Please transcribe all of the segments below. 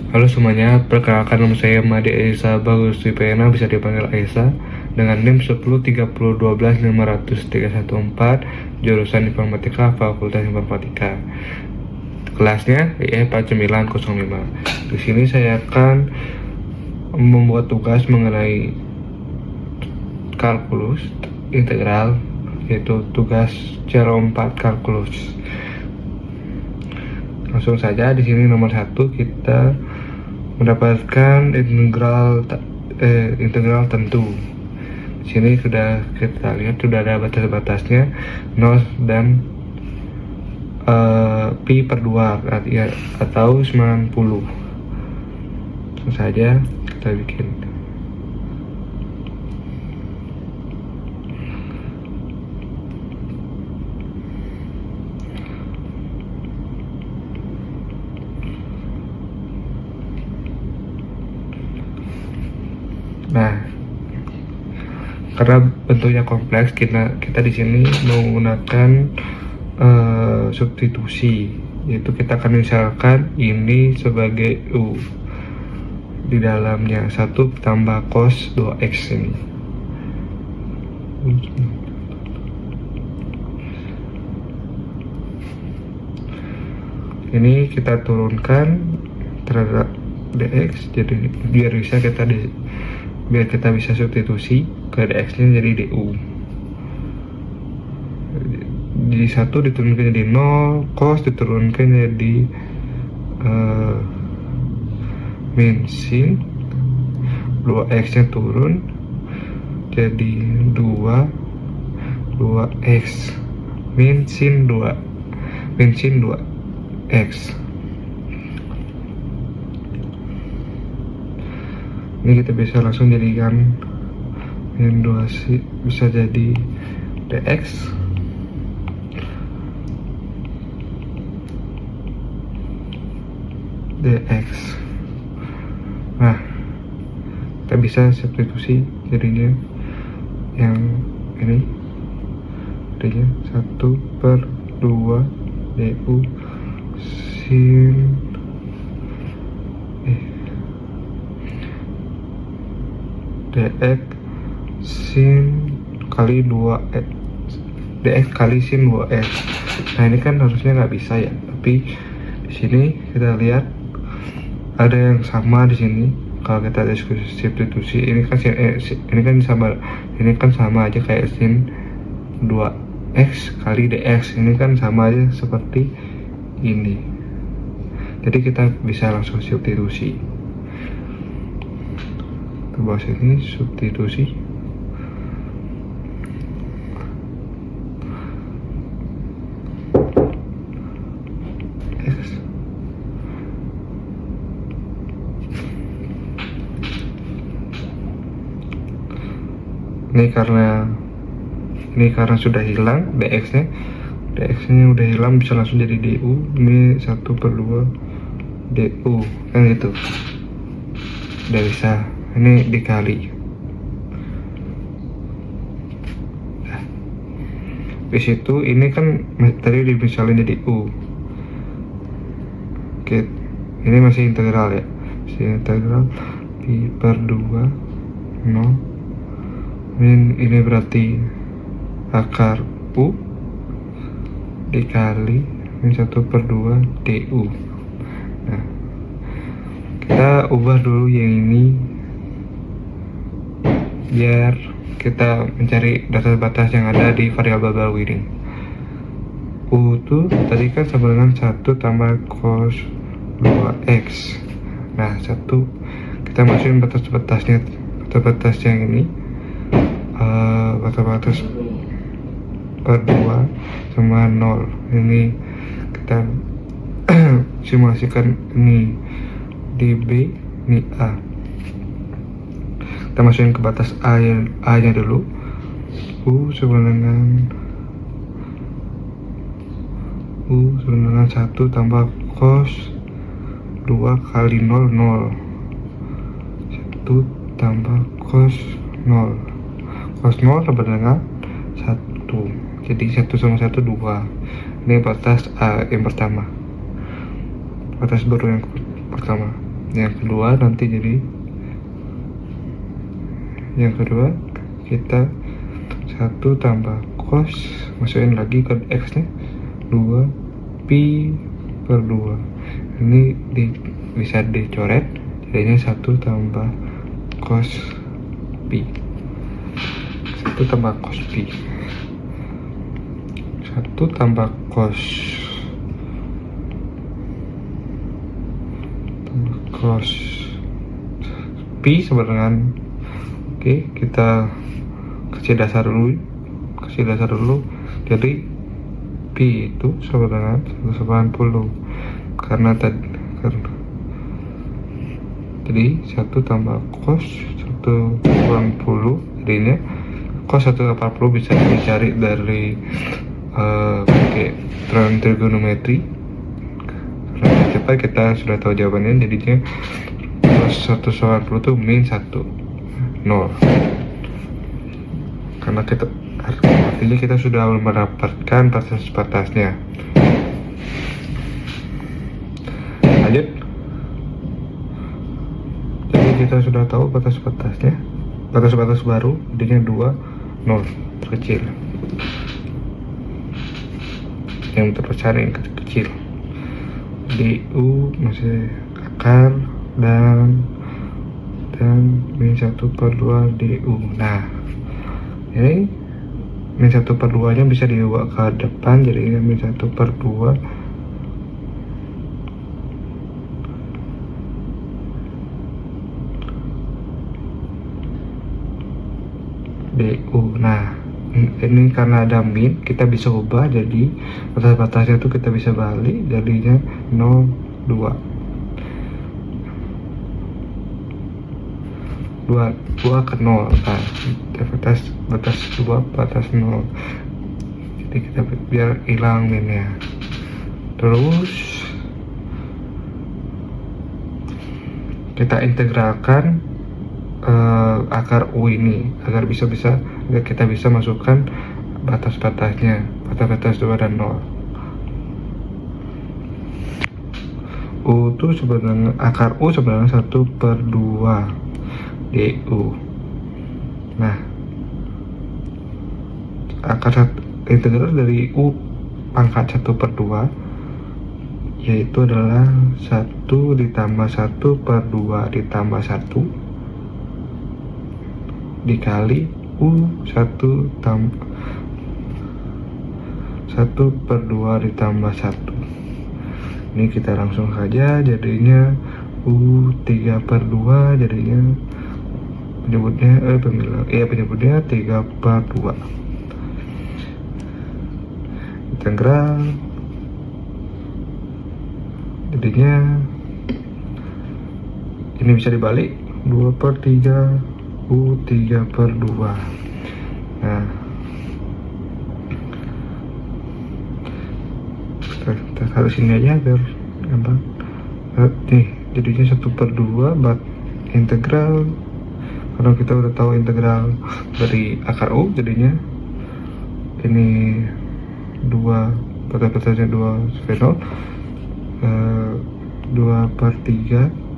Halo semuanya, perkenalkan nama saya Made Aisa Bagus Wipena, bisa dipanggil Aisa, dengan NIM 1030125314, jurusan Informatika, Fakultas Informatika. Kelasnya IE 4905. Di sini saya akan membuat tugas mengenai kalkulus integral, yaitu tugas C4 kalkulus. Langsung saja, di sini nomor 1 kita mendapatkan integral tentu. Di sini sudah kita lihat sudah ada batas-batasnya 0 dan pi per 2 atau 90. Langsung saja kita bikin. Nah, karena bentuknya kompleks, kita di sini menggunakan substitusi, yaitu kita akan misalkan ini sebagai u, di dalamnya 1 tambah cos 2x ini. Ini kita turunkan terhadap dx, jadi biar kita bisa substitusi ke dx nya jadi du. Jadi 1 diturunkan jadi 0, cos diturunkan jadi min sin, 2x nya turun jadi 2x min sin 2x. Ini kita bisa langsung jadikan min 2 bisa jadi dx Nah, kita bisa substitusi jadinya yang ini jadinya 1/2 du sin dx sin kali 2x, dx kali sin 2x. Nah, ini kan harusnya nggak bisa ya, tapi di sini kita lihat ada yang sama di sini. Kalau kita substitusi, ini kan sama aja kayak sin 2x kali dx, ini kan sama aja seperti ini. Jadi kita bisa langsung substitusi. Bawah sini substitusi. X. Ini karena sudah hilang dx nya udah hilang, bisa langsung jadi du. Ini 1/2 du kan gitu, udah bisa. Ini dikali. Nah, di situ ini kan tadi dimisalin jadi u. Oke, ini masih integral ya, masih integral pi per 2 0 min, ini berarti akar u dikali min 1/2 du. Nah, kita ubah dulu yang ini biar kita mencari batas-batas yang ada di variabel baru ini. U itu tadi kan sama dengan 1 tambah cos 2x. Nah, 1 kita masukin batas-batasnya, batas yang ini, batas per 2 sama 0. Ini kita simulasikan, ini di B, ini A. Kita masukin ke batas A nya dulu. U sama dengan 1 tambah cos 2 kali 0 0. 1 tambah cos 0. Cos 0 sama dengan 1. Jadi 1 sama 1 2. Ini batas A yang pertama. Batas baru yang pertama. Yang kedua nanti jadi yang kedua kita 1 tambah cos, masukin lagi ke X nya 2 pi per 2. Ini bisa dicoret, jadinya 1 tambah cos pi. 1 tambah cos pi. 1 tambah cos pi sama dengan, oke, kita kasih dasar dulu. Jadi pi itu sama dengan 180 karena jadi 1 tambah cos 180, jadinya cos 180 bisa dicari dari pakai trigonometri. Karena cepat kita sudah tahu jawabannya, jadinya cos 180 itu min 1 0, karena artinya kita sudah mendapatkan batas-batasnya. Lanjut, jadi kita sudah tahu batas-batasnya, batas-batas baru, jadinya 2 0 terkecil, yang terbesar yang kecil. Du masih akar dan min 1 per 2 du. Nah, ini min 1 per 2 nya bisa dibawa ke depan, jadi min 1 per 2 du. Nah, ini karena ada min, kita bisa ubah jadi batas-batasnya tuh kita bisa balik, jadinya 0 2 ke 0. Nah, batas 2 batas 0, jadi kita biar hilang minnya. Terus kita integralkan akar U ini agar kita bisa masukkan batas-batasnya, batas 2 dan 0. U itu sebenarnya, akar U sebenarnya 1 per 2 du. Nah, integral dari U pangkat 1 per 2 yaitu adalah 1 ditambah 1 per 2 ditambah 1 dikali U1 per 2 ditambah 1. Ini kita langsung saja, jadinya U3 per 2, jadinya penyebutnya 3 per 2. Integral, jadinya ini bisa dibalik 2 per 3 U3 per 2. Nah, kita taruh sini aja biar gampang. Nih, jadinya 1 per 2 integral, karena kita udah tahu integral dari akar U, jadinya ini 2 batas-batasnya 2 sampai 0, 2 per 3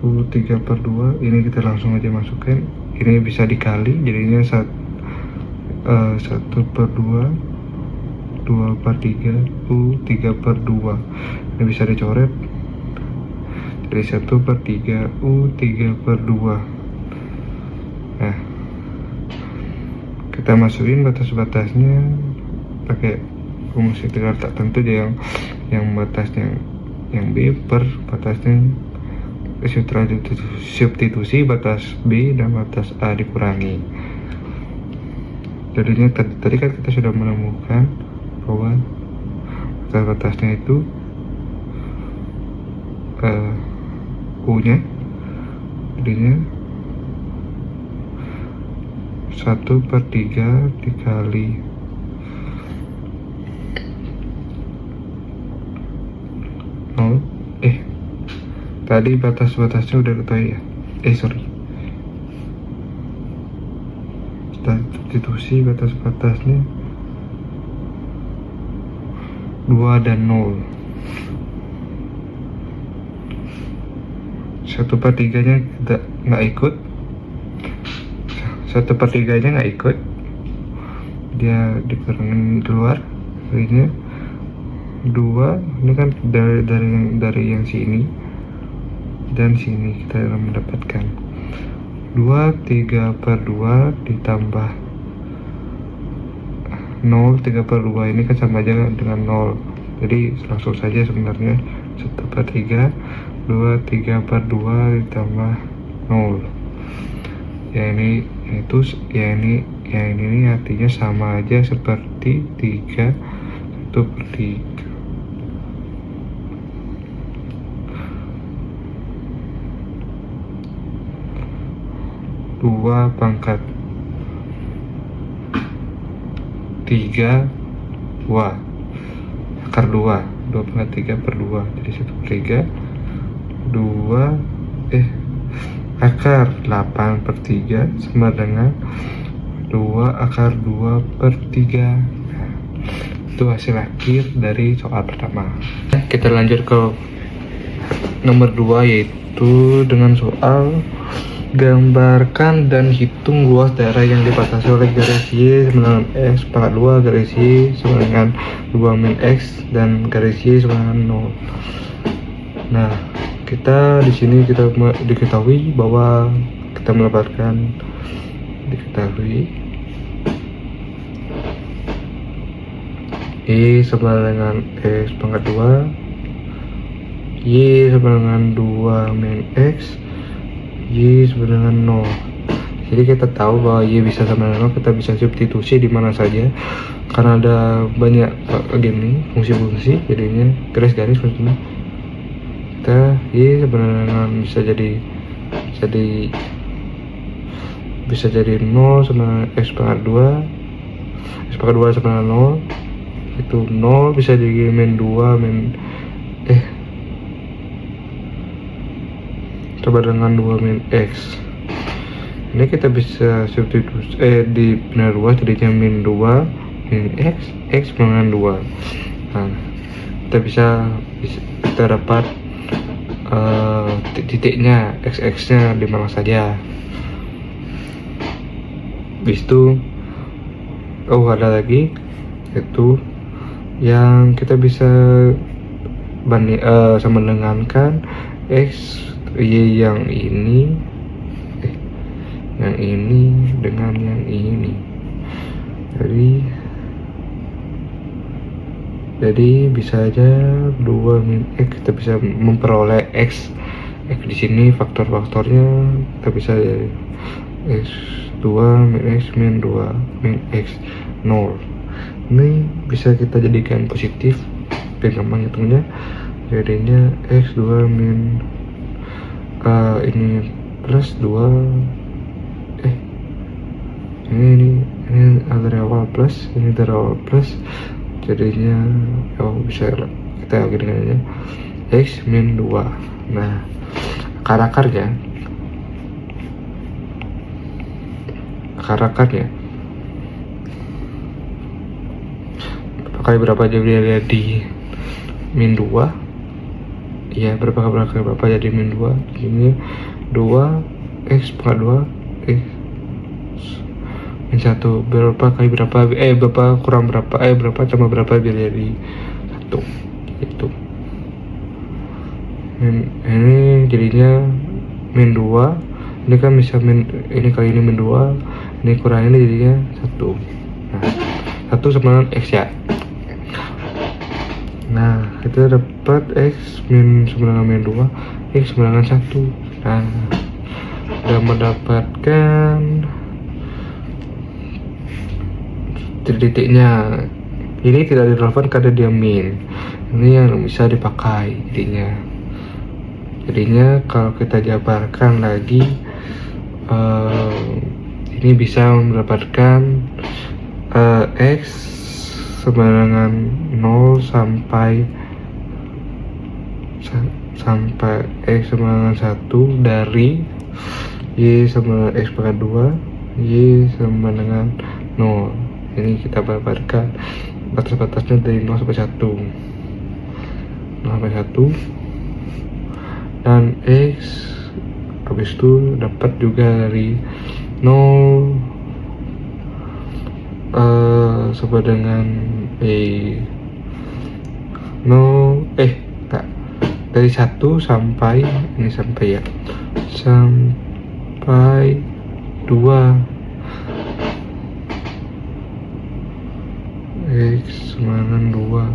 U3 per 2. Ini kita langsung aja masukin, ini bisa dikali, jadinya 1 per 2 2 per 3 U3 per 2. Ini bisa dicoret, jadi 1 per 3 U3 per 2. Nah, kita masukin batas-batasnya pakai rumus integral tak tentu aja, yang batasnya yang B per batasnya substitusi batas B dan batas A dikurangi. Jadinya tadi kan kita sudah menemukan bahwa batas-batasnya itu U nya jadinya 1 per 3 dikali tadi batas-batasnya udah ketahui ya, substitusi batas-batasnya 2 dan 0. 1/3 nya nggak ikut, 1/3 nya nggak ikut, dia dikurangin keluar kalinya 2. Ini kan dari yang sini dan sini kita mendapatkan 3/2 ditambah 0. 3/2 ini kan sama aja dengan 0, jadi langsung saja sebenarnya 1/3 3/2 ditambah 0. Ini artinya sama aja seperti 3 1/3. 2/3 akar 2. 2/3/2 jadi 1/3 akar 8/3 sama dengan 2 akar 2/3. Itu hasil akhir dari soal pertama. Kita lanjut ke nomor 2, yaitu dengan soal gambarkan dan hitung luas daerah yang dibatasi oleh garis Y sama dengan X pangkat 2, garis Y sama dengan 2 min X, dan garis Y sama dengan 0. Nah, kita di sini kita diketahui bahwa kita mendapatkan Y sama dengan X pangkat 2, Y sama dengan 2 min X, Y sama dengan 0. Jadi kita tahu bahwa Y bisa sama dengan 0, kita bisa substitusi di mana saja karena ada banyak gini fungsi-fungsi, jadinya garis-garis maksudnya. Kita Y sama dengan bisa jadi 0 sama X pangkat 2, X pangkat 2 sama dengan 0, itu 0 bisa jadi min 2 coba dengan 2 min X. Ini kita bisa substitusi di benar 2 jadinya min 2 min X, X dengan 2. Nah, kita dapat titiknya, X nya di mana saja. Habis itu ada lagi, yaitu yang kita bisa sama dengankan X Y yang ini dengan yang ini. Jadi bisa aja 2 min X, kita bisa memperoleh X di sini faktor-faktornya kita bisa jadi X 2 min X min 2 min X 0. Ini bisa kita jadikan positif biar gampang hitungnya, jadinya X 2 min ini plus 2 ini dari awal plus, ini dari awal plus, jadinya bisa kita dengannya X min 2. Nah, akar-akarnya kali berapa jadi min 2 ya, berapa jadi min 2, ini 2 X pangkat 2 X min 1 berapa kali berapa berapa kurang berapa berapa tambah berapa biar jadi 1, itu ini jadinya min 2. Ini kan bisa ini kali ini min 2, ini kurang ini jadinya 1. Nah, 1 sama dengan X ya. Nah, kita dapat X sama dengan min 2, X sama dengan 1. Nah, sudah mendapatkan titiknya. Ini tidak relevan karena dia min. Ini yang bisa dipakai jadinya kalau kita jabarkan lagi, ini bisa mendapatkan X sama dengan 0 sampai X sama dengan 1 dari Y sama X pangkat 2, Y sama dengan 0. Ini kita paparkan batas-batasnya dari 0 sampai 1. 0 sampai 1. dan X habis itu dapat juga dari 0 sama dengan 0 enggak, dari 1 sampai ini sampai ya sampai 2 X sama dengan 2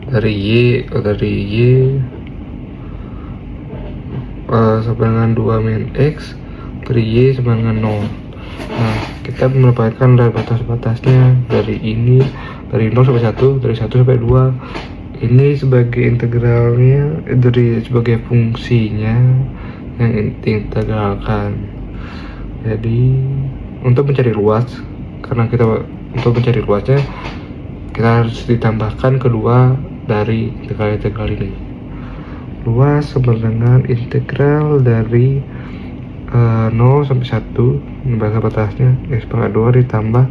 dari Y sama dengan 2 min X dari Y sama dengan 0. Nah, kita mendapatkan dari batas-batasnya dari ini, dari 0 sampai 1, dari 1 sampai 2. Ini sebagai integralnya, dari sebagai fungsinya yang integralkan. Jadi untuk mencari luas, karena untuk mencari luasnya kita harus ditambahkan kedua dari integral ini. Luas sama dengan integral dari 0 sampai 1 batas-batasnya X pangkat 2 ditambah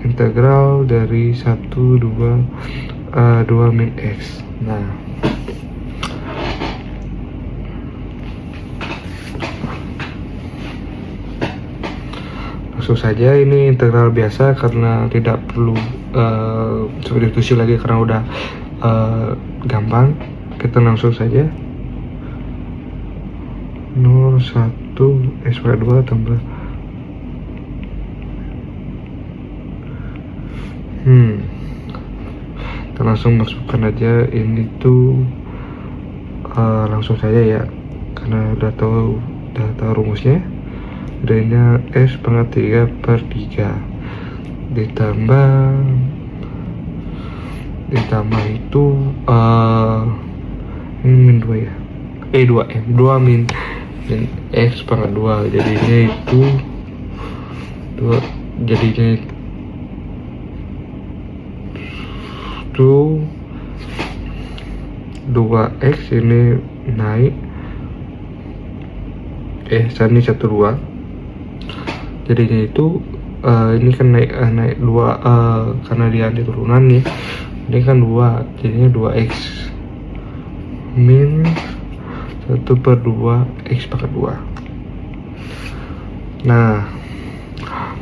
integral dari 1, 2 min X. Nah, langsung saja ini integral biasa karena tidak perlu substitusi lagi karena udah gampang. Kita langsung saja 0, 1 X pangkat 2 tambah kita langsung masukkan aja ini tuh langsung saja ya, karena udah tahu rumusnya. Jadinya S pangkat 3/3 ditambah itu ini min 2 ya, 2 min X pangkat 2 jadinya itu 2X ini naik ini 1 2 jadinya itu ini kan naik 2 karena dia ada turunan nih, ini kan 2 jadinya 2X min 1/2 X pangkat 2. Nah,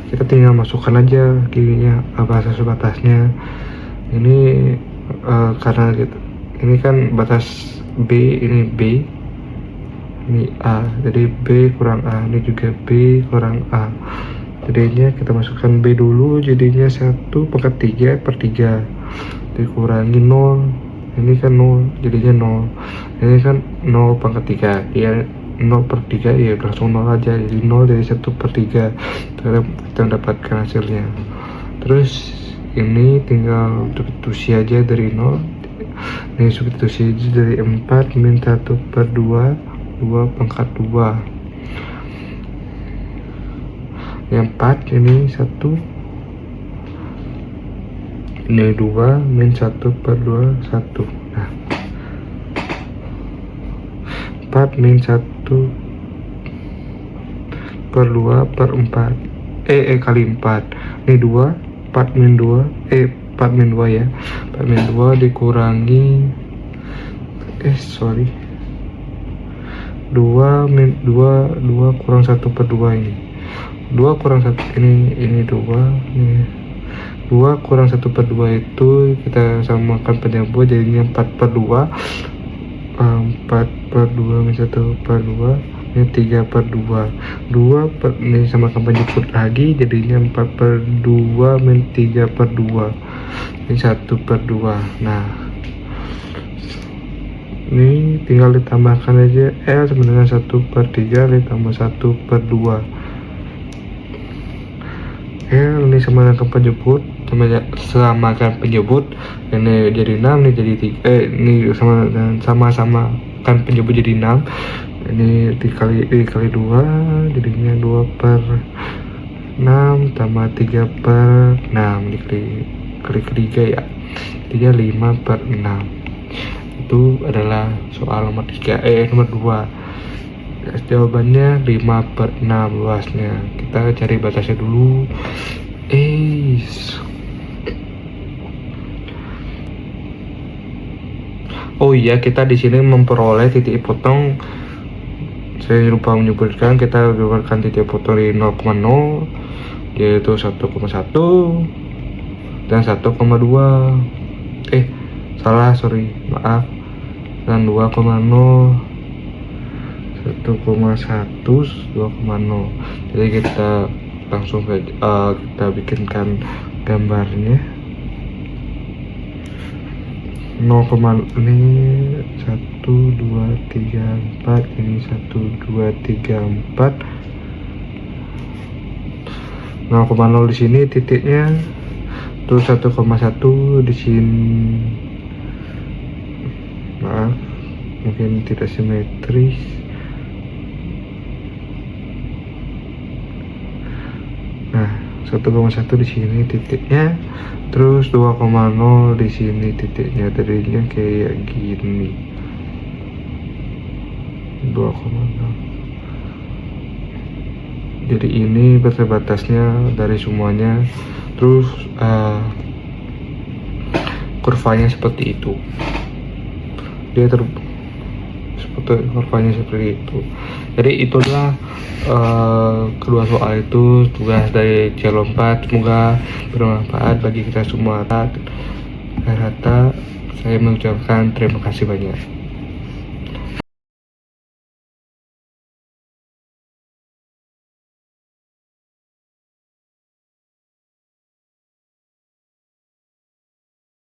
kita tinggal masukkan aja gininya batas-batasnya. Ini karena gitu, ini kan batas B, ini B, ini A, jadi B kurang A, ini juga B kurang A. Jadinya kita masukkan B dulu, jadinya 1/3/3 dikurangi 0, ini kan 0 jadinya 0, ini kan 0/3 ya, 0/3 ya langsung 0 aja, jadi 0 dari 1/3 kita mendapatkan hasilnya. Terus ini tinggal substitusi aja dari 0, ini substitusi aja dari 4 min 1/2 2/2 yang 4 ini 1, ini 2 min 1/2 1. Nah, 4 min 1/2/4 kali 4, ini 2, 4 min 2 ya, 4 min 2 dikurangi 2 kurang 1/2 ini 2 kurang 1 ini 2 kurang 1/2 itu kita samakan penyebut jadinya 4/2 min 1/2 ini 3/2 ini samakan penyebut lagi jadinya 4/2 min 3/2 ini 1/2. Nah, ini tinggal ditambahkan aja L sama dengan 1/3 ditambah 1/2. L ini samakan penyebut, samakan penyebut, ini jadi 6, ini jadi 3, ini sama kan penyebut jadi 6, ini dikali 2 jadinya 2/6 tambah 3/6 dikali 3 ya, jadinya 5/6. Itu adalah soal nomor 2. Jawabannya 5/6 luasnya. Kita cari batasnya dulu. simetris. Oh iya, kita di sini memperoleh titik potong. Saya lupa menyebutkan, kita dapatkan titik potong di 0,0, yaitu 1,1 dan 1,2. Sorry, maaf. Dan 2,0, 1,1, 2,0. Jadi kita langsung saja kita bikinkan gambarnya. 0, ini 1, 2, 3, 4, ini 1, 2, 3, 4. 0,0 di sini titiknya, terus 1,1 di sini. Maaf, mungkin tidak simetris. Nah, 1,1 di sini titiknya, terus 2,0 di sini titiknya. Tadinya kayak gini, 2,0. Jadi ini batas-batasnya dari semuanya. Terus kurvanya seperti itu. Kurvanya seperti itu. Jadi itulah kedua soal itu, tugas dari C4. Semoga bermanfaat bagi kita semua. Rata saya mengucapkan terima kasih banyak.